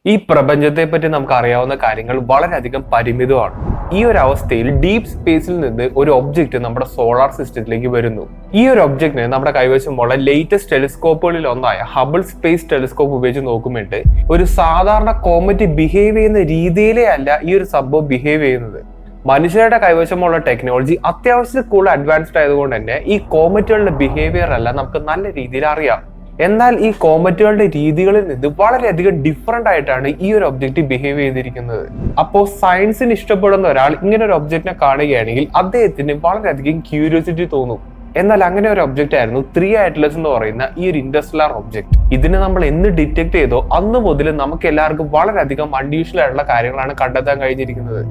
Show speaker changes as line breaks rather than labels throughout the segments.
ഈ പ്രപഞ്ചത്തെ പറ്റി നമുക്ക് അറിയാവുന്ന കാര്യങ്ങൾ വളരെയധികം പരിമിതമാണ്. ഈ ഒരു അവസ്ഥയിൽ ഡീപ് സ്പേസിൽ നിന്ന് ഒരു ഒബ്ജക്റ്റ് നമ്മുടെ സോളാർ സിസ്റ്റത്തിലേക്ക് വരുന്നു. ഈ ഒരു ഒബ്ജക്റ്റിനെ നമ്മുടെ കൈവശമുള്ള ലേറ്റസ്റ്റ് ടെലിസ്കോപ്പുകളിൽ ഒന്നായ ഹബിൾ സ്പേസ് ടെലിസ്കോപ്പ് ഉപയോഗിച്ച് നോക്കുമ്പോൾ ഒരു സാധാരണ കോമറ്റ് ബിഹേവ് ചെയ്യുന്ന രീതിയിലേ അല്ല ഈ ഒരു സംഭവം ബിഹേവ് ചെയ്യുന്നത്. മനുഷ്യരുടെ കൈവശമുള്ള ടെക്നോളജി അത്യാവശ്യം കൂടുതൽ അഡ്വാൻസ്ഡ് ആയതുകൊണ്ട് തന്നെ ഈ കോമറ്റുകളുടെ ബിഹേവിയർ എല്ലാം നമുക്ക് നല്ല രീതിയിൽ അറിയാം. എന്നാൽ ഈ കോമറ്റുകളുടെ രീതികളിൽ നിന്ന് വളരെയധികം ഡിഫറെന്റ് ആയിട്ടാണ് ഈ ഒരു ഒബ്ജക്റ്റ് ബിഹേവ് ചെയ്തിരിക്കുന്നത്. അപ്പോൾ സയൻസിന് ഇഷ്ടപ്പെടുന്ന ഒരാൾ ഇങ്ങനെ ഒരു ഒബ്ജക്റ്റിനെ കാണുകയാണെങ്കിൽ അദ്ദേഹത്തിന് വളരെയധികം ക്യൂരിയോസിറ്റി തോന്നും. എന്നാൽ അങ്ങനെ ഒരു ഒബ്ജക്റ്റ് ആയിരുന്നു 3 Atlas എന്ന് പറയുന്ന ഈ ഒരു ഇന്റർസ്റ്റെല്ലാർ ഒബ്ജക്റ്റ്. ഇതിനെ നമ്മൾ എന്ന് ഡിറ്റക്ട് ചെയ്തോ അന്ന് മുതൽ നമുക്ക് എല്ലാവർക്കും വളരെയധികം അൺയൂഷ്വൽ ആയിട്ടുള്ള കാര്യങ്ങളാണ് കണ്ടെത്താൻ കഴിഞ്ഞിരിക്കുന്നത്.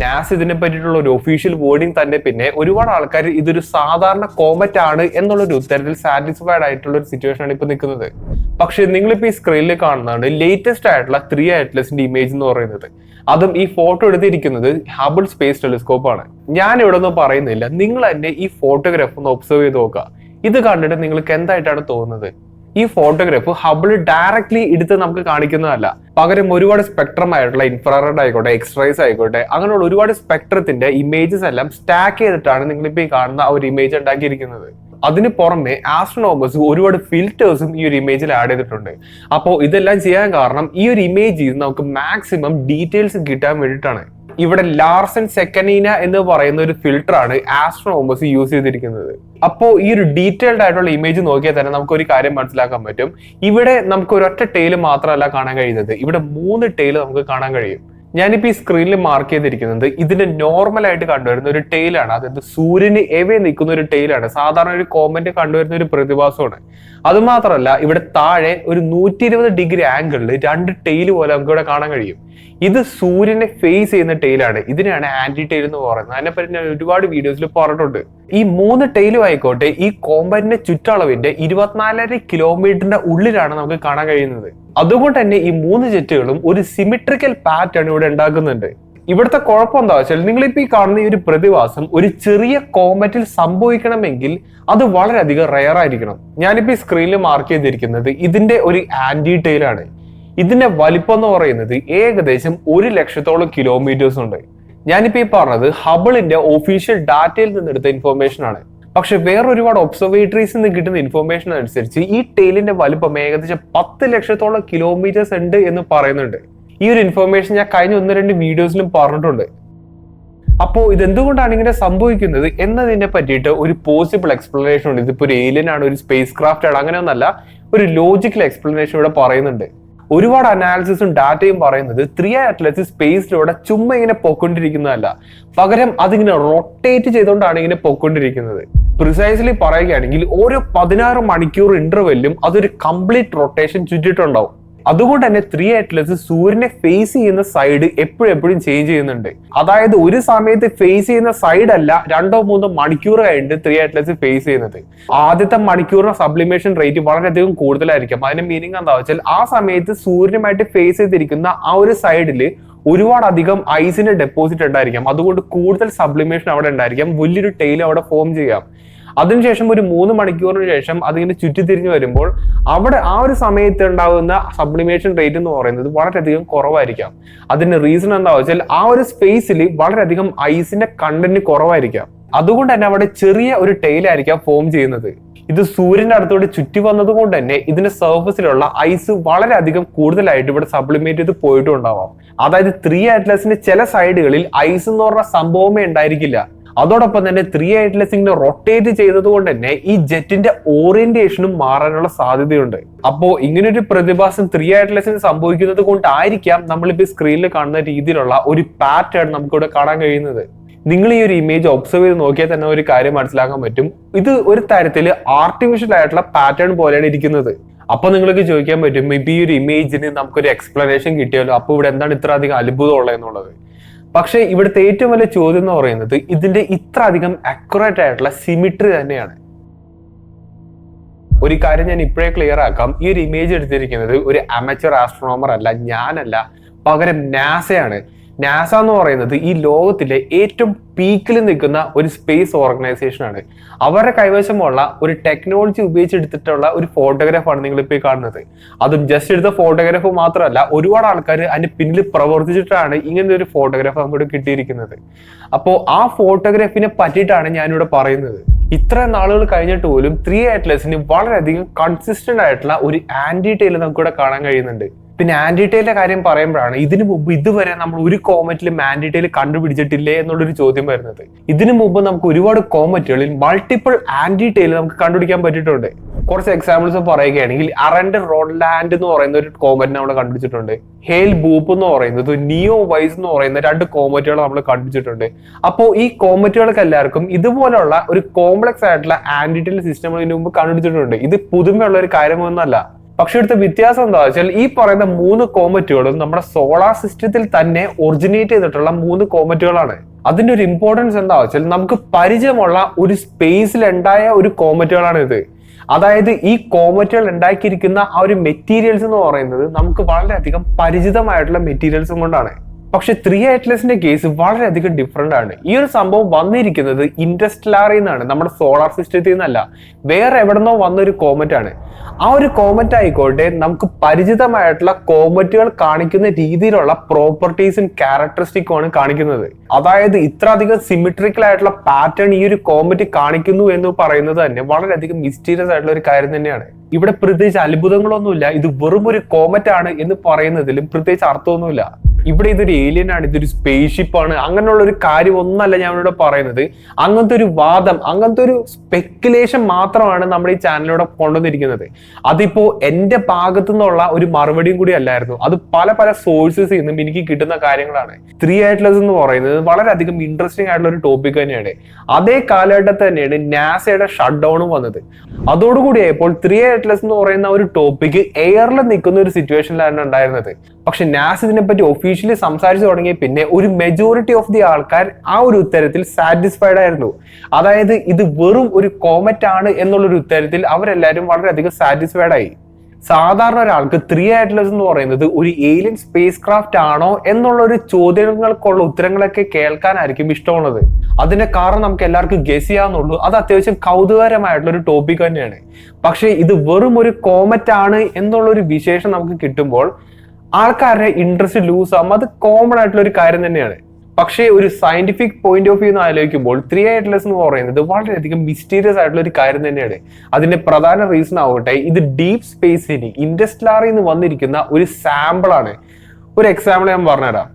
നാസ ഇതിനെ പറ്റിയിട്ടുള്ള ഒരു ഒഫീഷ്യൽ വേർഡിങ് തന്നെ പിന്നെ ഒരുപാട് ആൾക്കാർ ഇതൊരു സാധാരണ കോമറ്റ് ആണ് എന്നുള്ളൊരു ഉത്തരത്തിൽ സാറ്റിസ്ഫൈഡ് ആയിട്ടുള്ള ഒരു സിറ്റുവേഷൻ ആണ് ഇപ്പൊ നിൽക്കുന്നത്. പക്ഷെ നിങ്ങളിപ്പോ ഈ സ്ക്രീനിൽ കാണുന്നതാണ് ലേറ്റസ്റ്റ് ആയിട്ടുള്ള 3 Atlasന്റെ ഇമേജ് എന്ന് പറയുന്നത്. അതും ഈ ഫോട്ടോ എടുത്തിരിക്കുന്നത് ഹബിൾ സ്പേസ് ടെലിസ്കോപ്പ് ആണ്. ഞാൻ ഇവിടെ ഒന്നും പറയുന്നില്ല, നിങ്ങൾ തന്നെ ഈ ഫോട്ടോഗ്രാഫ് ഒന്ന് ഒബ്സർവ് ചെയ്ത് നോക്കുക. ഇത് കണ്ടിട്ട് നിങ്ങൾക്ക് എന്തായിട്ടാണ് തോന്നുന്നത്? ഈ ഫോട്ടോഗ്രാഫ് ഹബിൾ ഡയറക്ട്ലി എടുത്ത് നമുക്ക് കാണിക്കുന്നതല്ല, പകരം ഒരുപാട് സ്പെക്ട്രം ആയിട്ടുള്ള ഇൻഫ്രാറെഡ് ആയിക്കോട്ടെ, എക്സ്റേസ് ആയിക്കോട്ടെ, അങ്ങനെയുള്ള ഒരുപാട് സ്പെക്ട്രത്തിന്റെ ഇമേജസ് എല്ലാം സ്റ്റാക്ക് ചെയ്തിട്ടാണ് നിങ്ങളിപ്പോ ഈ കാണുന്ന ഒരു ഇമേജ് ഉണ്ടാക്കിയിരിക്കുന്നത്. അതിന് പുറമെ ആസ്ട്രോണോമേഴ്സ് ഒരുപാട് ഫിൽറ്റേഴ്സും ഈ ഒരു ഇമേജിൽ ആഡ് ചെയ്തിട്ടുണ്ട്. അപ്പോൾ ഇതെല്ലാം ചെയ്യാൻ കാരണം ഈ ഒരു ഇമേജിൽ നമുക്ക് മാക്സിമം ഡീറ്റെയിൽസ് കിട്ടാൻ വേണ്ടിയിട്ടാണ്. ഇവിടെ ലാർസൻ സെക്കനീന എന്ന് പറയുന്ന ഒരു ഫിൽട്ടർ ആണ് ആസ്ട്രോണോമേഴ്സ് യൂസ് ചെയ്തിരിക്കുന്നത്. അപ്പോൾ ഈ ഒരു ഡീറ്റെയിൽഡ് ആയിട്ടുള്ള ഇമേജ് നോക്കിയാൽ തന്നെ നമുക്ക് ഒരു കാര്യം മനസ്സിലാക്കാൻ പറ്റും. ഇവിടെ നമുക്ക് ഒരൊറ്റ ടെയിൽ മാത്രമല്ല കാണാൻ കഴിയുന്നത്, ഇവിടെ 3 ടെയിൽ നമുക്ക് കാണാൻ കഴിയും. ഞാനിപ്പോ ഈ സ്ക്രീനിൽ മാർക്ക് ചെയ്തിരിക്കുന്നത് ഇതിന്റെ നോർമൽ ആയിട്ട് കണ്ടുവരുന്ന ഒരു ടെയിലാണ്. അതായത് സൂര്യന് എവേ നിൽക്കുന്ന ഒരു ടെയിലാണ്. സാധാരണ ഒരു കോമന്റ് കണ്ടുവരുന്ന ഒരു പ്രതിഭാസമാണ്. അതുമാത്രമല്ല ഇവിടെ താഴെ ഒരു 120 ഡിഗ്രി ആംഗിളിൽ 2 ടെയിൽ പോലെ നമുക്ക് ഇവിടെ കാണാൻ കഴിയും. ഇത് സൂര്യനെ ഫേസ് ചെയ്യുന്ന ടെയിലാണ്. ഇതിനെയാണ് ആന്റി ടെയിൽ എന്ന് പറയുന്നത്. അതിനെപ്പറ്റി ഞാൻ ഒരുപാട് വീഡിയോസിൽ പറഞ്ഞിട്ടുണ്ട്. ഈ 3 ടെയിലും ആയിക്കോട്ടെ ഈ കോമ്പറ്റിന്റെ ചുറ്റളവിന്റെ 24.5 കിലോമീറ്ററിന്റെ ഉള്ളിലാണ് നമുക്ക് കാണാൻ കഴിയുന്നത്. അതുകൊണ്ട് തന്നെ ഈ 3 ജെറ്റുകളും ഒരു സിമെട്രിക്കൽ പാറ്റേൺ ഇവിടെ ഉണ്ടാക്കുന്നുണ്ട്. ഇവിടുത്തെ കുഴപ്പം എന്താ വെച്ചാൽ നിങ്ങളിപ്പോ ഈ കാണുന്ന ഈ ഒരു പ്രതിഭാസം ഒരു ചെറിയ കോമറ്റിൽ സംഭവിക്കണമെങ്കിൽ അത് വളരെയധികം റെയർ ആയിരിക്കണം. ഞാനിപ്പോ ഈ സ്ക്രീനിൽ മാർക്ക് ചെയ്തിരിക്കുന്നത് ഇതിന്റെ ഒരു ആന്റി ടെയിലാണ്. ഇതിന്റെ വലിപ്പം എന്ന് പറയുന്നത് ഏകദേശം 100,000 കിലോമീറ്റേഴ്സ് ഉണ്ട്. ഞാനിപ്പോ ഈ പറഞ്ഞത് ഹബിളിന്റെ ഒഫീഷ്യൽ ഡാറ്റയിൽ നിന്നെടുത്ത ഇൻഫോർമേഷൻ ആണ്. പക്ഷെ വേറെ ഒരുപാട് ഒബ്സർവേറ്ററീസിൽ നിന്ന് കിട്ടുന്ന ഇൻഫോർമേഷൻ അനുസരിച്ച് ഈ ടെയിലിന്റെ വലിപ്പം ഏകദേശം 10,00,000 കിലോമീറ്റേഴ്സ് ഉണ്ട് എന്ന് പറയുന്നുണ്ട്. ഈ ഒരു ഇൻഫോർമേഷൻ ഞാൻ കഴിഞ്ഞ 1-2 വീഡിയോസിലും പറഞ്ഞിട്ടുണ്ട്. അപ്പോൾ ഇതെന്തുകൊണ്ടാണ് ഇങ്ങനെ സംഭവിക്കുന്നത് എന്നതിനെ പറ്റിയിട്ട് ഒരു പോസിബിൾ എക്സ്പ്ലനേഷൻ ഉണ്ട്. ഇതിപ്പോ ഒരു ഏലിയൻ ആണ്, ഒരു സ്പേസ് ക്രാഫ്റ്റ് ആണ്, അങ്ങനെയൊന്നല്ല, ഒരു ലോജിക്കൽ എക്സ്പ്ലനേഷൻ ഇവിടെ പറയുന്നുണ്ട്. ഒരുപാട് അനാലിസിസും ഡാറ്റയും പറയുന്നത് 3 Atlas സ്പേസിലൂടെ ചുമ്മാ ഇങ്ങനെ പൊക്കൊണ്ടിരിക്കുന്നതല്ല, പകരം അതിങ്ങനെ റൊട്ടേറ്റ് ചെയ്തുകൊണ്ടാണ് ഇങ്ങനെ പൊക്കൊണ്ടിരിക്കുന്നത്. പ്രിസൈസ്ലി പറയുകയാണെങ്കിൽ ഓരോ 16 മണിക്കൂർ ഇന്റർവെല്ലും അതൊരു കംപ്ലീറ്റ് റൊട്ടേഷൻ ചുറ്റിട്ടുണ്ടാവും. അതുകൊണ്ട് തന്നെ 3 Atlas സൂര്യനെ ഫേസ് ചെയ്യുന്ന സൈഡ് എപ്പോഴും ചേഞ്ച് ചെയ്യുന്നുണ്ട്. അതായത് ഒരു സമയത്ത് ഫേസ് ചെയ്യുന്ന സൈഡ് അല്ല 2-3 മണിക്കൂർ കഴിഞ്ഞിട്ട് 3 Atlas ഫേസ് ചെയ്യുന്നത്. ആദ്യത്തെ മണിക്കൂറിന്റെ സബ്ലിമേഷൻ റേറ്റ് വളരെയധികം കൂടുതലായിരിക്കും. അതിന്റെ മീനിങ് എന്താ വെച്ചാൽ ആ സമയത്ത് സൂര്യനുമായിട്ട് ഫേസ് ചെയ്തിരിക്കുന്ന ആ ഒരു സൈഡിൽ ഒരുപാട് അധികം ഐസിന്റെ ഡെപ്പോസിറ്റ് ഉണ്ടായിരിക്കാം. അതുകൊണ്ട് കൂടുതൽ സബ്ലിമേഷൻ അവിടെ ഉണ്ടായിരിക്കാം, വലിയൊരു ടെയിൽ അവിടെ ഫോം ചെയ്യാം. അതിനുശേഷം ഒരു 3 മണിക്കൂറിന് ശേഷം അതിങ്ങനെ ചുറ്റിത്തിരിഞ്ഞ് വരുമ്പോൾ അവിടെ ആ ഒരു സമയത്ത് ഉണ്ടാകുന്ന സബ്ലിമേഷൻ റേറ്റ് എന്ന് പറയുന്നത് വളരെയധികം കുറവായിരിക്കാം. അതിന്റെ റീസൺ എന്താ വെച്ചാൽ ആ ഒരു സ്പേസിൽ വളരെയധികം ഐസിന്റെ കണ്ടന്റ് കുറവായിരിക്കാം. അതുകൊണ്ട് തന്നെ അവിടെ ചെറിയ ഒരു ടെയിലായിരിക്കാം ഫോം ചെയ്യുന്നത്. ഇത് സൂര്യന്റെ അടുത്തോടെ ചുറ്റി വന്നത് കൊണ്ട് തന്നെ ഇതിന്റെ സർഫസിലുള്ള ഐസ് വളരെയധികം കൂടുതലായിട്ട് ഇവിടെ സബ്ലിമേറ്റ് ചെയ്ത് പോയിട്ടും ഉണ്ടാവാം. അതായത് 3 Atlasന്റെ ചില സൈഡുകളിൽ ഐസ് എന്ന് പറഞ്ഞ സംഭവമേ ഉണ്ടായിരിക്കില്ല. അതോടൊപ്പം തന്നെ 3 Atlas ഇങ്ങനെ റൊട്ടേറ്റ് ചെയ്തത് കൊണ്ട് തന്നെ ഈ ജെറ്റിന്റെ ഓറിയന്റേഷനും മാറാനുള്ള സാധ്യതയുണ്ട്. അപ്പോ ഇങ്ങനൊരു പ്രതിഭാസം 3 Atlasന് സംഭവിക്കുന്നത് കൊണ്ടായിരിക്കാം നമ്മളിപ്പോ സ്ക്രീനിൽ കാണുന്ന രീതിയിലുള്ള ഒരു പാറ്റേൺ നമുക്കിവിടെ കാണാൻ കഴിയുന്നത്. നിങ്ങൾ ഈ ഒരു ഇമേജ് ഒബ്സർവ് ചെയ്ത് നോക്കിയാൽ തന്നെ ഒരു കാര്യം മനസ്സിലാക്കാൻ പറ്റും. ഇത് ഒരു തരത്തില് ആർട്ടിഫിഷ്യൽ ആയിട്ടുള്ള പാറ്റേൺ പോലെയാണ് ഇരിക്കുന്നത്. അപ്പൊ നിങ്ങൾക്ക് ചോദിക്കാൻ പറ്റും, ഇപ്പൊ ഈ ഒരു ഇമേജിന് നമുക്കൊരു എക്സ്പ്ലനേഷൻ കിട്ടിയല്ലോ, അപ്പൊ ഇവിടെ എന്താണ് ഇത്ര അധികം അത്ഭുതമുള്ളത് എന്നുള്ളത്. പക്ഷെ ഇവിടുത്തെ ഏറ്റവും വലിയ ചോദ്യം എന്ന് പറയുന്നത് ഇതിന്റെ ഇത്ര അധികം അക്യുറേറ്റ് ആയിട്ടുള്ള സിമിട്രി തന്നെയാണ്. ഒരു കാര്യം ഞാൻ ഇപ്പോഴേ ക്ലിയർ ആക്കാം, ഈ ഒരു ഇമേജ് എടുത്തിരിക്കുന്നത് ഒരു അമച്വർ ആസ്ട്രോണോമർ അല്ല, ഞാനല്ല, പകരം നാസയാണ്. നാസ എന്ന് പറയുന്നത് ഈ ലോകത്തിലെ ഏറ്റവും പീക്കിൽ നിൽക്കുന്ന ഒരു സ്പേസ് ഓർഗനൈസേഷൻ ആണ്. അവരുടെ കൈവശമുള്ള ഒരു ടെക്നോളജി ഉപയോഗിച്ചെടുത്തിട്ടുള്ള ഒരു ഫോട്ടോഗ്രാഫാണ് നിങ്ങളിപ്പോൾ കാണുന്നത്. അതും ജസ്റ്റ് എടുത്ത ഫോട്ടോഗ്രാഫ് മാത്രമല്ല, ഒരുപാട് ആൾക്കാർ അതിന്റെ പിന്നിൽ പ്രവർത്തിച്ചിട്ടാണ് ഇങ്ങനെ ഒരു ഫോട്ടോഗ്രാഫ് നമുക്ക് കിട്ടിയിരിക്കുന്നത്. അപ്പോൾ ആ ഫോട്ടോഗ്രാഫിനെ പറ്റിയിട്ടാണ് ഞാനിവിടെ പറയുന്നത്. ഇത്ര നാളുകൾ കഴിഞ്ഞിട്ട് പോലും 3 Atlasന് വളരെയധികം കൺസിസ്റ്റന്റ് ആയിട്ടുള്ള ഒരു ആന്റി ടെയിൽ നമുക്കിവിടെ കാണാൻ കഴിയുന്നുണ്ട്. പിന്നെ ആന്റി ടെയിലിന്റെ കാര്യം പറയുമ്പോഴാണ് ഇതിനു മുമ്പ് ഇതുവരെ നമ്മൾ ഒരു കോമറ്റിലും ആന്റി ടെയിൽ കണ്ടുപിടിച്ചിട്ടില്ലേ എന്നുള്ളൊരു ചോദ്യം വരുന്നത്. ഇതിനു മുമ്പ് നമുക്ക് ഒരുപാട് കോമറ്റുകളിൽ മൾട്ടിപ്പിൾ ആന്റി ടെയിൽ നമുക്ക് കണ്ടുപിടിക്കാൻ പറ്റിയിട്ടുണ്ട്. കുറച്ച് എക്സാമ്പിൾസ് പറയുകയാണെങ്കിൽ അറൻഡ് റോഡ്ലാൻഡ് എന്ന് പറയുന്ന ഒരു കോമറ്റ് നമ്മൾ കണ്ടുപിടിച്ചിട്ടുണ്ട്. ഹേൽ ബൂപ്പ് എന്ന് പറയുന്നത്, നിയോ വൈസ് എന്ന് പറയുന്ന 2 കോമറ്റുകൾ നമ്മൾ കണ്ടുപിടിച്ചിട്ടുണ്ട്. അപ്പോൾ ഈ കോമറ്റുകൾക്ക് എല്ലാവർക്കും ഇതുപോലുള്ള ഒരു കോംപ്ലക്സ് ആയിട്ടുള്ള ആന്റി ടെയിൽ സിസ്റ്റം ഇതിനു മുമ്പ് കണ്ടുപിടിച്ചിട്ടുണ്ട്. ഇത് പുതുമയുള്ള ഒരു കാര്യമൊന്നുമല്ല. പക്ഷെ ഇവിടുത്തെ വ്യത്യാസം എന്താ വെച്ചാൽ ഈ പറയുന്ന 3 കോമറ്റുകളും നമ്മുടെ സോളാർ സിസ്റ്റത്തിൽ തന്നെ ഒറിജിനേറ്റ് ചെയ്തിട്ടുള്ള 3 കോമറ്റുകളാണ്. അതിന്റെ ഒരു ഇമ്പോർട്ടൻസ് എന്താ വെച്ചാൽ നമുക്ക് പരിചയമുള്ള ഒരു സ്പേസിൽ ഉണ്ടായ ഒരു കോമറ്റുകളാണ് ഇത്. അതായത് ഈ കോമറ്റുകൾ ഉണ്ടാക്കിയിരിക്കുന്ന ആ ഒരു മെറ്റീരിയൽസ് എന്ന് പറയുന്നത് നമുക്ക് വളരെയധികം പരിചിതമായിട്ടുള്ള മെറ്റീരിയൽസും കൊണ്ടാണ്. പക്ഷെ 3 Atlasന്റെ കേസ് വളരെയധികം ഡിഫറെന്റ് ആണ്. ഈ ഒരു സംഭവം വന്നിരിക്കുന്നത് ഇന്റർസ്റ്റെല്ലാറിൽ നിന്നാണ്, നമ്മുടെ സോളാർ സിസ്റ്റത്തിൽ നിന്നല്ല, വേറെ എവിടെന്നോ വന്നൊരു കോമറ്റ് ആണ്. ആ ഒരു കോമറ്റ് ആയിക്കോട്ടെ നമുക്ക് പരിചിതമായിട്ടുള്ള കോമറ്റുകൾ കാണിക്കുന്ന രീതിയിലുള്ള പ്രോപ്പർട്ടീസും ക്യാരക്ടറിസ്റ്റിക്കും ആണ് കാണിക്കുന്നത്. അതായത് ഇത്ര അധികം സിമെട്രിക്കൽ ആയിട്ടുള്ള പാറ്റേൺ ഈ ഒരു കോമറ്റ് കാണിക്കുന്നു എന്ന് പറയുന്നത് തന്നെ വളരെയധികം മിസ്റ്റീരിയസ് ആയിട്ടുള്ള ഒരു കാര്യം തന്നെയാണ്. ഇവിടെ പ്രത്യേകിച്ച് അത്ഭുതങ്ങളൊന്നുമില്ല. ഇത് വെറും ഒരു കോമറ്റ് ആണ് എന്ന് പറയുന്നതിലും പ്രത്യേകിച്ച് അർത്ഥമൊന്നുമില്ല. ഇവിടെ ഇതൊരു ഏലിയൻ ആണ്, ഇതൊരു സ്പേസ്ഷിപ്പ് ആണ്, അങ്ങനെയുള്ള ഒരു കാര്യം ഒന്നല്ല ഞാൻ ഇവിടെ പറയുന്നത്. അങ്ങനത്തെ ഒരു വാദം, അങ്ങനത്തെ ഒരു സ്പെക്കുലേഷൻ മാത്രമാണ് നമ്മുടെ ഈ ചാനലിലൂടെ കൊണ്ടുവന്നിരിക്കുന്നത്. അതിപ്പോ എന്റെ ഭാഗത്തു നിന്നുള്ള ഒരു മറുപടിയും കൂടി അല്ലായിരുന്നു, അത് പല പല സോഴ്സസിൽ നിന്നും എനിക്ക് കിട്ടുന്ന കാര്യങ്ങളാണ്. 3 Atlas എന്ന് പറയുന്നത് വളരെയധികം ഇൻട്രസ്റ്റിംഗ് ആയിട്ടുള്ള ഒരു ടോപ്പിക് തന്നെയാണ്. അതേ കാലഘട്ടത്തിൽ തന്നെയാണ് നാസയുടെ ഷട്ട് ഡൗണും വന്നത്. അതോടുകൂടി ആയപ്പോൾ 3 Atlas എന്ന് പറയുന്ന ഒരു ടോപ്പിക് എയറിൽ നിൽക്കുന്ന ഒരു സിറ്റുവേഷനിലാണ് ഉണ്ടായിരുന്നത്. പക്ഷെ നാസ ഇതിനെപ്പറ്റി ഒഫീഷ്യലി സംസാരിച്ചു തുടങ്ങിയ പിന്നെ ഒരു മെജോറിറ്റി ഓഫ് ദി ആൾക്കാർ ആ ഒരു ഉത്തരത്തിൽ സാറ്റിസ്ഫൈഡ് ആയിരുന്നു. അതായത് ഇത് വെറും ഒരു കോമറ്റ് ആണ് എന്നുള്ളൊരു ഉത്തരത്തിൽ അവരെല്ലാവരും വളരെയധികം സാറ്റിസ്ഫൈഡ് ആയി. സാധാരണ ഒരാൾക്ക് 3 Atlas എന്ന് പറയുന്നത് ഒരു ഏലിയൻ സ്പേസ് ക്രാഫ്റ്റ് ആണോ എന്നുള്ള ഒരു ചോദ്യങ്ങൾക്കുള്ള ഉത്തരങ്ങളൊക്കെ കേൾക്കാനായിരിക്കും ഇഷ്ടമുള്ളത്. അതിന്റെ കാരണം നമുക്ക് എല്ലാവർക്കും ഗസ് ചെയ്യാന്നുള്ളൂ. അത് അത്യാവശ്യം കൗതുകരമായിട്ടുള്ള ഒരു ടോപ്പിക് തന്നെയാണ്. പക്ഷെ ഇത് വെറും ഒരു കോമറ്റ് ആണ് എന്നുള്ള ഒരു വിശേഷം നമുക്ക് കിട്ടുമ്പോൾ ആൾക്കാരുടെ ഇൻട്രസ്റ്റ് ലൂസ് ആകും. അത് കോമൺ ആയിട്ടുള്ള ഒരു കാര്യം തന്നെയാണ്. പക്ഷേ ഒരു സയന്റിഫിക് പോയിന്റ് ഓഫ് വ്യൂ എന്ന് ആലോചിക്കുമ്പോൾ 3 Atlas എന്ന് പറയുന്നത് വളരെയധികം മിസ്റ്റീരിയസ് ആയിട്ടുള്ള ഒരു കാര്യം തന്നെയാണ്. അതിന്റെ പ്രധാന റീസൺ ആവട്ടെ, ഇത് ഡീപ് സ്പേസിന് ഇന്റർസ്റ്റെല്ലാറിൽ നിന്ന് വന്നിരിക്കുന്ന ഒരു സാമ്പിൾ ആണ്. ഒരു എക്സാമ്പിൾ ഞാൻ പറഞ്ഞുതരാം.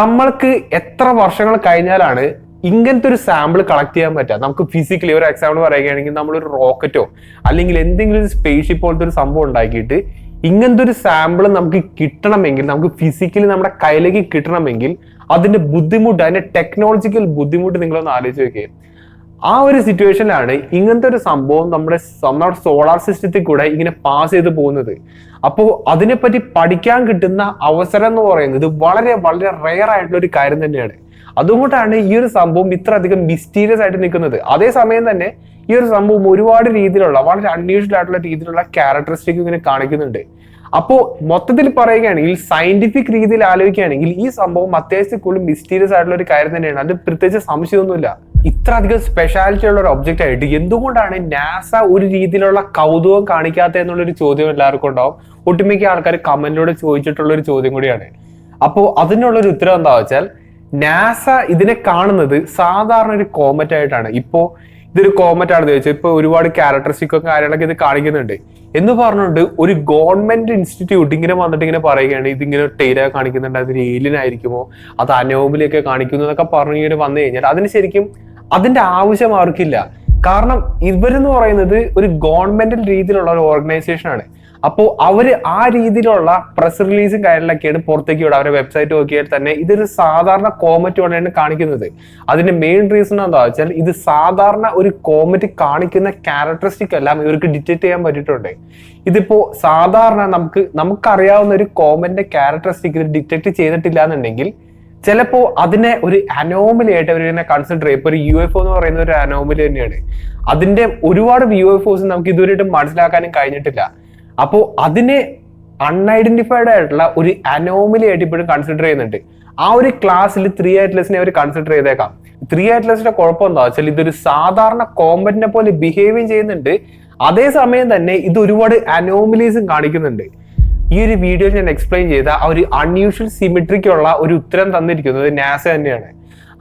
നമ്മൾക്ക് എത്ര വർഷങ്ങൾ കഴിഞ്ഞാലാണ് ഇങ്ങനത്തെ ഒരു സാമ്പിൾ കളക്ട് ചെയ്യാൻ പറ്റുക? നമുക്ക് ഫിസിക്കലി ഒരു എക്സാമ്പിൾ പറയുകയാണെങ്കിൽ നമ്മളൊരു റോക്കറ്റോ അല്ലെങ്കിൽ എന്തെങ്കിലും ഒരു സ്പേസ് ഷിപ്പ് പോലത്തെ ഒരു സംഭവം ഉണ്ടാക്കിയിട്ട് ഇങ്ങനത്തെ ഒരു സാമ്പിൾ നമുക്ക് കിട്ടണമെങ്കിൽ, നമുക്ക് ഫിസിക്കലി നമ്മുടെ കയ്യിലേക്ക് കിട്ടണമെങ്കിൽ അതിന്റെ ബുദ്ധിമുട്ട്, അതിന്റെ ടെക്നോളജിക്കൽ ബുദ്ധിമുട്ട് നിങ്ങളൊന്ന് ആലോചിച്ച് നോക്കിയേ. ആ ഒരു സിറ്റുവേഷനിലാണ് ഇങ്ങനത്തെ ഒരു സംഭവം നമ്മുടെ സോളാർ സിസ്റ്റത്തിൽ കൂടെ ഇങ്ങനെ പാസ് ചെയ്ത് പോകുന്നത്. അപ്പോൾ അതിനെപ്പറ്റി പഠിക്കാൻ കിട്ടുന്ന അവസരം എന്ന് പറയുന്നത് വളരെ വളരെ റെയർ ആയിട്ടുള്ള ഒരു കാര്യം തന്നെയാണ്. അതുകൊണ്ടാണ് ഈ ഒരു സംഭവം ഇത്ര അധികം മിസ്റ്റീരിയസ് ആയിട്ട് നിൽക്കുന്നത്. അതേസമയം തന്നെ ഈ ഒരു സംഭവം ഒരുപാട് രീതിയിലുള്ള വളരെ അൺയൂഷ്വൽ ആയിട്ടുള്ള രീതിയിലുള്ള ക്യാരക്ടറിസ്റ്റിക് ഇങ്ങനെ കാണിക്കുന്നുണ്ട്. അപ്പോ മൊത്തത്തിൽ പറയുകയാണെങ്കിൽ സയന്റിഫിക് രീതിയിൽ ആലോചിക്കുകയാണെങ്കിൽ ഈ സംഭവം അത്യാവശ്യം കൂടുതൽ മിസ്റ്റീരിയസ് ആയിട്ടുള്ള ഒരു കാര്യം തന്നെയാണ്. അത് പ്രത്യേകിച്ച് സംശയമൊന്നുമില്ല. ഇത്ര അധികം സ്പെഷ്യാലിറ്റി ഉള്ള ഒരു ഒബ്ജക്റ്റ് ആയിട്ട് എന്തുകൊണ്ടാണ് നാസ ഒരു രീതിയിലുള്ള കൗതുകം കാണിക്കാത്ത എന്നുള്ളൊരു ചോദ്യം എല്ലാവർക്കും ഉണ്ടാവും. ഒട്ടുമിക്ക ആൾക്കാർ കമന്റിലൂടെ ചോദിച്ചിട്ടുള്ള ഒരു ചോദ്യം കൂടിയാണ്. അപ്പോൾ അതിനുള്ളൊരു ഉത്തരം എന്താ വെച്ചാൽ, നാസ ഇതിനെ കാണുന്നത് സാധാരണ ഒരു കോമറ്റ് ആയിട്ടാണ്. ഇപ്പോ ഇതൊരു കോമറ്റ് ആണെന്ന് ചോദിച്ചാൽ ഇപ്പൊ ഒരുപാട് ക്യാരക്ടറിസ്റ്റിക്കും കാര്യങ്ങളൊക്കെ ഇത് കാണിക്കുന്നുണ്ട് എന്ന് പറഞ്ഞുകൊണ്ട് ഒരു ഗവൺമെന്റ് ഇൻസ്റ്റിറ്റ്യൂട്ട് ഇങ്ങനെ വന്നിട്ട് ഇങ്ങനെ പറയുകയാണ് ഇതിങ്ങനെ ടെയില കാണിക്കുന്നുണ്ട്, അതൊരു ഏലിയൻ ആയിരിക്കുമോ, അത് അനോമലിയൊക്കെ കാണിക്കുന്നു എന്നൊക്കെ പറഞ്ഞു ഇങ്ങനെ വന്നു കഴിഞ്ഞാൽ അതിന് ശരിക്കും അതിന്റെ ആവശ്യം അവർക്കില്ല. കാരണം ഇവരെന്ന് പറയുന്നത് ഒരു ഗവൺമെന്റൽ രീതിയിലുള്ള ഒരു ഓർഗനൈസേഷൻ ആണ്. അപ്പോൾ അവര് ആ രീതിയിലുള്ള പ്രസ് റിലീസും കാര്യങ്ങളൊക്കെയാണ് പുറത്തേക്ക് വിടുക. അവരുടെ വെബ്സൈറ്റ് നോക്കിയാൽ തന്നെ ഇതൊരു സാധാരണ കോമറ്റ് കൊണ്ടാണ് കാണിക്കുന്നത്. അതിന്റെ മെയിൻ റീസൺ എന്താ വെച്ചാൽ ഇത് സാധാരണ ഒരു കോമറ്റ് കാണിക്കുന്ന ക്യാരക്ടറിസ്റ്റിക് എല്ലാം ഇവർക്ക് ഡിറ്റക്ട് ചെയ്യാൻ പറ്റിയിട്ടുണ്ട്. ഇതിപ്പോ സാധാരണ നമുക്കറിയാവുന്ന ഒരു കോമറ്റിന്റെ ക്യാരക്ടറിസ്റ്റിക് ഇത് ഡിറ്റക്ട് ചെയ്തിട്ടില്ല എന്നുണ്ടെങ്കിൽ ചിലപ്പോ അതിനെ ഒരു അനോമലി ആയിട്ട് അവർ തന്നെ കൺസിഡർ ചെയ്യും. ഇപ്പൊ ഒരു UFO എന്ന് പറയുന്ന ഒരു അനോമലി തന്നെയാണ്. അതിന്റെ ഒരുപാട് UFOs നമുക്ക് ഇതുവരെയായിട്ടും മനസ്സിലാക്കാനും കഴിഞ്ഞിട്ടില്ല. അപ്പോ അതിനെ അൺഐഡന്റിഫൈഡ് ആയിട്ടുള്ള ഒരു അനോമലി ആയിട്ട് ഇപ്പോഴും കൺസിഡർ ചെയ്യുന്നുണ്ട്. ആ ഒരു ക്ലാസ്സിൽ 3 അറ്റ്ലസിനെ അവർ കൺസിഡർ ചെയ്തേക്കാം. 3 അറ്റ്ലസിന്റെ കുഴപ്പം എന്താ വെച്ചാൽ ഇതൊരു സാധാരണ കോമ്പറ്റിനെ പോലെ ബിഹേവ് ചെയ്യുന്നുണ്ട്. അതേസമയം തന്നെ ഇത് ഒരുപാട് അനോമലീസും കാണിക്കുന്നുണ്ട്. ഈ ഒരു വീഡിയോയിൽ ഞാൻ എക്സ്പ്ലെയിൻ ചെയ്ത ആ ഒരു അൺയൂഷ്വൽ സിമെട്രിക്കുള്ള ഒരു ഉത്തരം തന്നിരിക്കുന്നത് നാസ തന്നെയാണ്.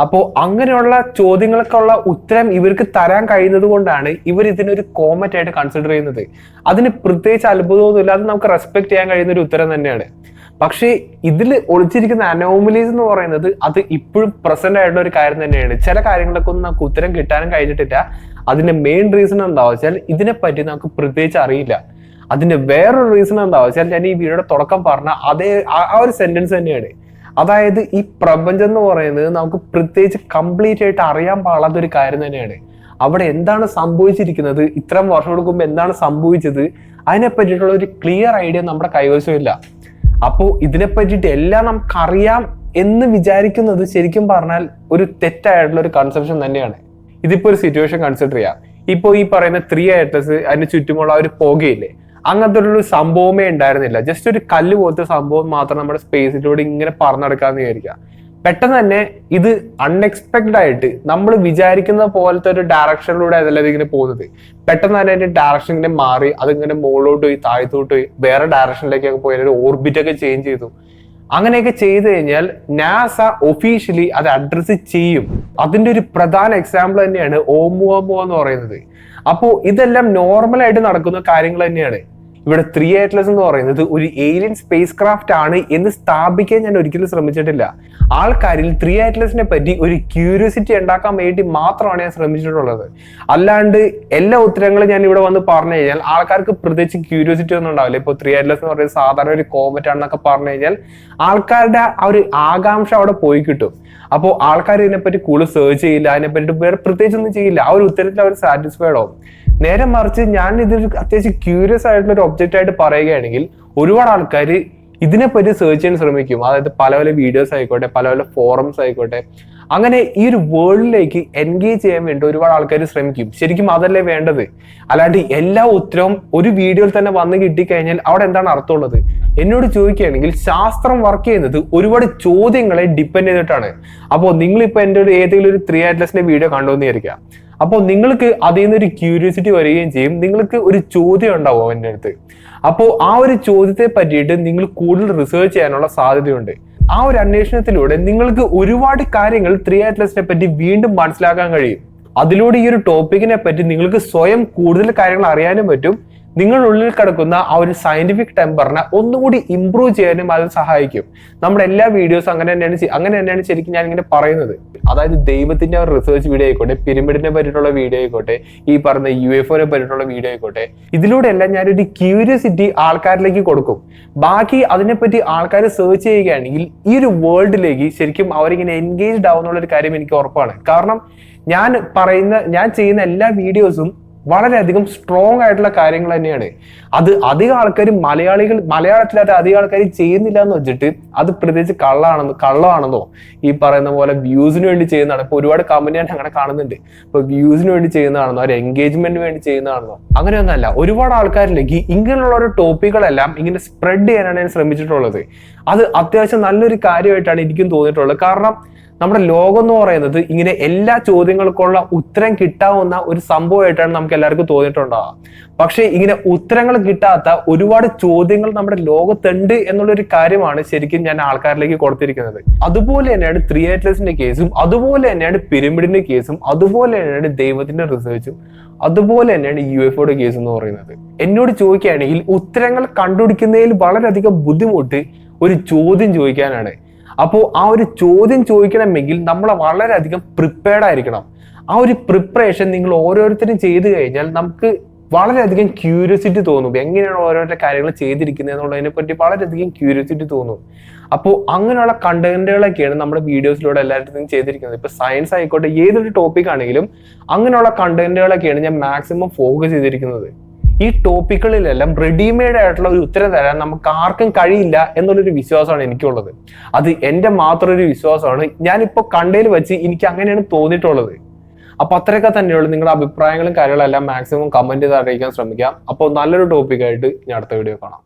അപ്പോൾ അങ്ങനെയുള്ള ചോദ്യങ്ങൾക്കുള്ള ഉത്തരം ഇവർക്ക് തരാൻ കഴിയുന്നത് കൊണ്ടാണ് ഇവർ ഇതിനൊരു കോമറ്റ് ആയിട്ട് കൺസിഡർ ചെയ്യുന്നത്. അതിന് പ്രത്യേകിച്ച് അത്ഭുതമൊന്നുമില്ല, അത് നമുക്ക് റെസ്പെക്ട് ചെയ്യാൻ കഴിയുന്ന ഒരു ഉത്തരം തന്നെയാണ്. പക്ഷേ ഇതിൽ ഒളിച്ചിരിക്കുന്ന അനോമലീസ് എന്ന് പറയുന്നത് അത് ഇപ്പോഴും പ്രസന്റ് ആയിട്ടുള്ള ഒരു കാര്യം തന്നെയാണ്. ചില കാര്യങ്ങളൊക്കെ ഒന്നും നമുക്ക് ഉത്തരം കിട്ടാനും കഴിഞ്ഞിട്ടില്ല. അതിന്റെ മെയിൻ റീസൺ എന്താ വെച്ചാൽ ഇതിനെപ്പറ്റി നമുക്ക് പ്രത്യേകിച്ച് അറിയില്ല. അതിന്റെ വേറൊരു റീസൺ എന്താ വെച്ചാൽ ഞാൻ ഈ വീഡിയോയുടെ തുടക്കം പറഞ്ഞ ആ ഒരു സെന്റൻസ് തന്നെയാണ്. അതായത് ഈ പ്രപഞ്ചം എന്ന് പറയുന്നത് നമുക്ക് പ്രത്യേകിച്ച് കംപ്ലീറ്റ് ആയിട്ട് അറിയാൻ പാടാത്ത ഒരു കാര്യം തന്നെയാണ്. അവിടെ എന്താണ് സംഭവിച്ചിരിക്കുന്നത്, ഇത്രയും വർഷങ്ങൾക്ക് മുമ്പ് എന്താണ് സംഭവിച്ചത്, അതിനെ പറ്റിയിട്ടുള്ള ഒരു ക്ലിയർ ഐഡിയ നമ്മുടെ കൈവശമില്ല. അപ്പോൾ ഇതിനെ പറ്റിയിട്ട് എല്ലാം നമുക്കറിയാം എന്ന് വിചാരിക്കുന്നത് ശരിക്കും പറഞ്ഞാൽ ഒരു തെറ്റായിട്ടുള്ള ഒരു കൺസെപ്ഷൻ തന്നെയാണ്. ഇതിപ്പോ ഒരു സിറ്റുവേഷൻ കൺസിഡർ ചെയ്യാം. ഇപ്പൊ ഈ പറയുന്ന 3 അറ്റ്ലസ് അതിന് ചുറ്റുമുള്ള ഒരു പുകയില്ലേ, അങ്ങനത്തെ ഒരു സംഭവമേ ഉണ്ടായിരുന്നില്ല. ജസ്റ്റ് ഒരു കല്ല് പോലത്തെ സംഭവം മാത്രം നമ്മുടെ സ്പേസിലൂടെ ഇങ്ങനെ പറന്നെടുക്കാന്ന് വിചാരിക്കുക. പെട്ടെന്ന് തന്നെ ഇത് അൺഎക്സ്പെക്റ്റഡ് ആയിട്ട് നമ്മൾ വിചാരിക്കുന്ന പോലത്തെ ഒരു ഡയറക്ഷനിലൂടെ അതല്ല ഇതിങ്ങനെ പോകുന്നത്. പെട്ടെന്ന് തന്നെ അതിന്റെ ഡയറക്ഷൻ ഇങ്ങനെ മാറി അതിങ്ങനെ മുകളിലോട്ട് പോയി താഴത്തോട്ട് പോയി വേറെ ഡയറക്ഷനിലേക്കൊക്കെ പോയി ഒരു ഓർബിറ്റ് ഒക്കെ ചേഞ്ച് ചെയ്തു. അങ്ങനെയൊക്കെ ചെയ്തു കഴിഞ്ഞാൽ നാസ ഒഫീഷ്യലി അത് അഡ്രസ് ചെയ്യും. അതിന്റെ ഒരു പ്രധാന എക്സാമ്പിൾ തന്നെയാണ് ഓമുവാമോ എന്ന് പറയുന്നത്. അപ്പോൾ ഇതെല്ലാം നോർമലായിട്ട് നടക്കുന്ന കാര്യങ്ങൾ തന്നെയാണ്. ഇവിടെ 3 അറ്റ്ലസ് എന്ന് പറയുന്നത് ഒരു ഏലിയൻ സ്പേസ് ക്രാഫ്റ്റ് ആണ് എന്ന് സ്ഥാപിക്കാൻ ഞാൻ ഒരിക്കലും ശ്രമിച്ചിട്ടില്ല. ആൾക്കാരിൽ 3 അറ്റ്ലസിനെ പറ്റി ഒരു ക്യൂരിയോസിറ്റി ഉണ്ടാക്കാൻ വേണ്ടി മാത്രമാണ് ഞാൻ ശ്രമിച്ചിട്ടുള്ളത്. അല്ലാണ്ട് എല്ലാ ഉത്തരങ്ങളും ഞാൻ ഇവിടെ വന്ന് പറഞ്ഞു കഴിഞ്ഞാൽ ആൾക്കാർക്ക് പ്രത്യേകിച്ച് ക്യൂരിയോസിറ്റി ഒന്നും ഉണ്ടാവില്ല. ഇപ്പൊ 3 അറ്റ്ലസ് എന്ന് പറയുന്നത് സാധാരണ ഒരു കോമറ്റ് ആണെന്നൊക്കെ പറഞ്ഞു കഴിഞ്ഞാൽ ആൾക്കാരുടെ ആ ഒരു ആകാംക്ഷ അവിടെ പോയി കിട്ടും. അപ്പോൾ ആൾക്കാർ ഇതിനെപ്പറ്റി കൂടുതൽ സെർച്ച് ചെയ്യില്ല, അതിനെപ്പറ്റി വേറെ പ്രത്യേകിച്ച് ഒന്നും ചെയ്യില്ല. ആ ഒരു ഉത്തരത്തിൽ അവർ സാറ്റിസ്ഫൈഡ് ആവും. നേരെ മറിച്ച് ഞാൻ ഇതൊരു അത്യാവശ്യം ക്യൂരിയസ് ആയിട്ടുള്ള ഒരു ഒബ്ജക്റ്റ് ആയിട്ട് പറയുകയാണെങ്കിൽ ഒരുപാട് ആൾക്കാർ ഇതിനെപ്പറ്റി സെർച്ച് ചെയ്യാൻ ശ്രമിക്കും. അതായത് പല പല വീഡിയോസ് ആയിക്കോട്ടെ, പല പല ഫോറംസ് ആയിക്കോട്ടെ, അങ്ങനെ ഈ ഒരു വേൾഡിലേക്ക് എൻഗേജ് ചെയ്യാൻ വേണ്ടി ഒരുപാട് ആൾക്കാർ ശ്രമിക്കും. ശരിക്കും അതല്ലേ വേണ്ടത്. അല്ലാണ്ട് എല്ലാ ഉത്തരവും ഒരു വീഡിയോയിൽ തന്നെ വന്ന് കിട്ടിക്കഴിഞ്ഞാൽ അവിടെ എന്താണ് അർത്ഥമുള്ളത്? എന്നോട് ചോദിക്കുകയാണെങ്കിൽ ശാസ്ത്രം വർക്ക് ചെയ്യുന്നത് ഒരുപാട് ചോദ്യങ്ങളെ ഡിപ്പെൻഡ് ചെയ്തിട്ടാണ്. അപ്പോൾ നിങ്ങളിപ്പോൾ എൻ്റെ ഏതെങ്കിലും ഒരു 3 അറ്റ്ലസിന്റെ വീഡിയോ കണ്ടുവന്ന് വിചാരിക്കാം. അപ്പോൾ നിങ്ങൾക്ക് അതിൽ നിന്ന് ഒരു ക്യൂരിയോസിറ്റി വരികയും ചെയ്യും. നിങ്ങൾക്ക് ഒരു ചോദ്യം ഉണ്ടാവും എൻ്റെ അടുത്ത്. അപ്പോൾ ആ ഒരു ചോദ്യത്തെ പറ്റിയിട്ട് നിങ്ങൾ കൂടുതൽ റിസർച്ച് ചെയ്യാനുള്ള സാധ്യതയുണ്ട്. ആ ഒരു അന്വേഷണത്തിലൂടെ നിങ്ങൾക്ക് ഒരുപാട് കാര്യങ്ങൾ 3 അറ്റ്ലസിനെ പറ്റി വീണ്ടും മനസ്സിലാക്കാൻ കഴിയും. അതിലൂടെ ഈ ഒരു ടോപ്പിക്കിനെ പറ്റി നിങ്ങൾക്ക് സ്വയം കൂടുതൽ കാര്യങ്ങൾ അറിയാനും പറ്റും. നിങ്ങളുടെ ഉള്ളിൽ കിടക്കുന്ന ആ ഒരു സയന്റിഫിക് ടെമ്പറിനെ ഒന്നുകൂടി ഇംപ്രൂവ് ചെയ്യാനും അത് സഹായിക്കും. നമ്മുടെ എല്ലാ വീഡിയോസും അങ്ങനെ തന്നെയാണ് ശരിക്കും ഞാൻ ഇങ്ങനെ പറയുന്നത്. അതായത് ദൈവത്തിന്റെ ഒരു റിസർച്ച് വീഡിയോ ആയിക്കോട്ടെ, പിരമിഡിനെ പറ്റിയിട്ടുള്ള വീഡിയോ ആയിക്കോട്ടെ, ഈ പറഞ്ഞ UFOനെ പറ്റിയിട്ടുള്ള വീഡിയോ ആയിക്കോട്ടെ, ഇതിലൂടെ എല്ലാം ഞാനൊരു ക്യൂരിയോസിറ്റി ആൾക്കാരിലേക്ക് കൊടുക്കും. ബാക്കി അതിനെപ്പറ്റി ആൾക്കാർ സെർച്ച് ചെയ്യുകയാണെങ്കിൽ ഈ ഒരു വേൾഡിലേക്ക് ശരിക്കും അവരിങ്ങനെ എൻഗേജ്ഡ് ആവുന്നുള്ള ഒരു കാര്യം എനിക്ക് ഉറപ്പാണ്. കാരണം ഞാൻ ചെയ്യുന്ന എല്ലാ വീഡിയോസും വളരെയധികം സ്ട്രോങ് ആയിട്ടുള്ള കാര്യങ്ങൾ തന്നെയാണ്. അത് അധികം ആൾക്കാർ മലയാളത്തിലാത്ത അധികം ആൾക്കാർ ചെയ്യുന്നില്ല എന്ന് വെച്ചിട്ട് അത് പ്രത്യേകിച്ച് കള്ളമാണെന്നോ ഈ പറയുന്ന പോലെ വ്യൂസിന് വേണ്ടി ചെയ്യുന്നതാണ്. ഇപ്പൊ ഒരുപാട് കമന്റ് ഞാൻ അങ്ങനെ കാണുന്നുണ്ട്. ഇപ്പൊ വ്യൂസിന് വേണ്ടി ചെയ്യുന്നതാണെന്നോ ഒരു എൻഗേജ്മെന്റിന് വേണ്ടി ചെയ്യുന്നതാണെന്നോ അങ്ങനെയൊന്നല്ല. ഒരുപാട് ആൾക്കാരിലേക്ക് ഇങ്ങനെയുള്ള ഒരു ടോപ്പിക്കുകളെല്ലാം ഇങ്ങനെ സ്പ്രെഡ് ചെയ്യാനാണ് ഞാൻ ശ്രമിച്ചിട്ടുള്ളത്. അത് അത്യാവശ്യം നല്ലൊരു കാര്യമായിട്ടാണ് എനിക്കും തോന്നിയിട്ടുള്ളത്. കാരണം നമ്മുടെ ലോകം എന്ന് പറയുന്നത് ഇങ്ങനെ എല്ലാ ചോദ്യങ്ങൾക്കുള്ള ഉത്തരം കിട്ടാവുന്ന ഒരു സംഭവമായിട്ടാണ് നമുക്ക് എല്ലാവർക്കും തോന്നിയിട്ടുണ്ടാവുക. പക്ഷെ ഇങ്ങനെ ഉത്തരങ്ങൾ കിട്ടാത്ത ഒരുപാട് ചോദ്യങ്ങൾ നമ്മുടെ ലോകത്തുണ്ട് എന്നുള്ളൊരു കാര്യമാണ് ശരിക്കും ഞാൻ ആൾക്കാരിലേക്ക് കൊടുത്തിരിക്കുന്നത്. അതുപോലെ തന്നെയാണ് 3 അറ്റ്ലസിന്റെ കേസും, അതുപോലെ തന്നെയാണ് പിരമിഡിന്റെ കേസും, അതുപോലെ തന്നെയാണ് ദൈവത്തിന്റെ റിസർച്ചും, അതുപോലെ തന്നെയാണ് UFOയുടെ കേസ് എന്ന് പറയുന്നത്. എന്നോട് ചോദിക്കുകയാണെങ്കിൽ ഉത്തരങ്ങൾ കണ്ടുപിടിക്കുന്നതിൽ വളരെയധികം ബുദ്ധിമുട്ട് ഒരു ചോദ്യം ചോദിക്കാനാണ്. അപ്പോൾ ആ ഒരു ചോദ്യം ചോദിക്കണമെങ്കിൽ നമ്മൾ വളരെയധികം പ്രിപ്പയർഡ് ആയിരിക്കണം. ആ ഒരു പ്രിപ്പറേഷൻ നിങ്ങൾ ഓരോരുത്തരും ചെയ്തു കഴിഞ്ഞാൽ നമുക്ക് വളരെയധികം ക്യൂരിയോസിറ്റി തോന്നും. എങ്ങനെയാണ് ഓരോരോ കാര്യങ്ങൾ ചെയ്തിരിക്കുന്നത് എന്നുള്ളതിനെ പറ്റി വളരെയധികം ക്യൂരിയോസിറ്റി തോന്നും. അപ്പോൾ അങ്ങനെയുള്ള കണ്ടന്റുകളൊക്കെയാണ് നമ്മുടെ വീഡിയോസിലൂടെ എല്ലാവരും ചെയ്തിരിക്കുന്നത്. ഇപ്പൊ സയൻസ് ആയിക്കോട്ടെ, ഏതൊരു ടോപ്പിക് ആണെങ്കിലും അങ്ങനെയുള്ള കണ്ടന്റുകളൊക്കെയാണ് ഞാൻ മാക്സിമം ഫോക്കസ് ചെയ്തിരിക്കുന്നത്. ഈ ടോപ്പിക്കുകളിലെല്ലാം റെഡിമെയ്ഡ് ആയിട്ടുള്ള ഒരു ഉത്തരം തരാൻ നമുക്ക് ആർക്കും കഴിയില്ല എന്നുള്ളൊരു വിശ്വാസമാണ് എനിക്കുള്ളത്. അത് എൻ്റെ മാത്രം ഒരു വിശ്വാസമാണ്. ഞാനിപ്പോൾ കണ്ടതിൽ വെച്ച് എനിക്ക് അങ്ങനെയാണ് തോന്നിയിട്ടുള്ളത്. അപ്പൊ അത്രയൊക്കെ തന്നെയുള്ളൂ. നിങ്ങളുടെ അഭിപ്രായങ്ങളും കാര്യങ്ങളെല്ലാം മാക്സിമം കമന്റ് ചെയ്ത് അറിയിക്കാൻ ശ്രമിക്കാം. അപ്പോൾ നല്ലൊരു ടോപ്പിക്കായിട്ട് ഞാൻ അടുത്ത വീഡിയോ കാണാം.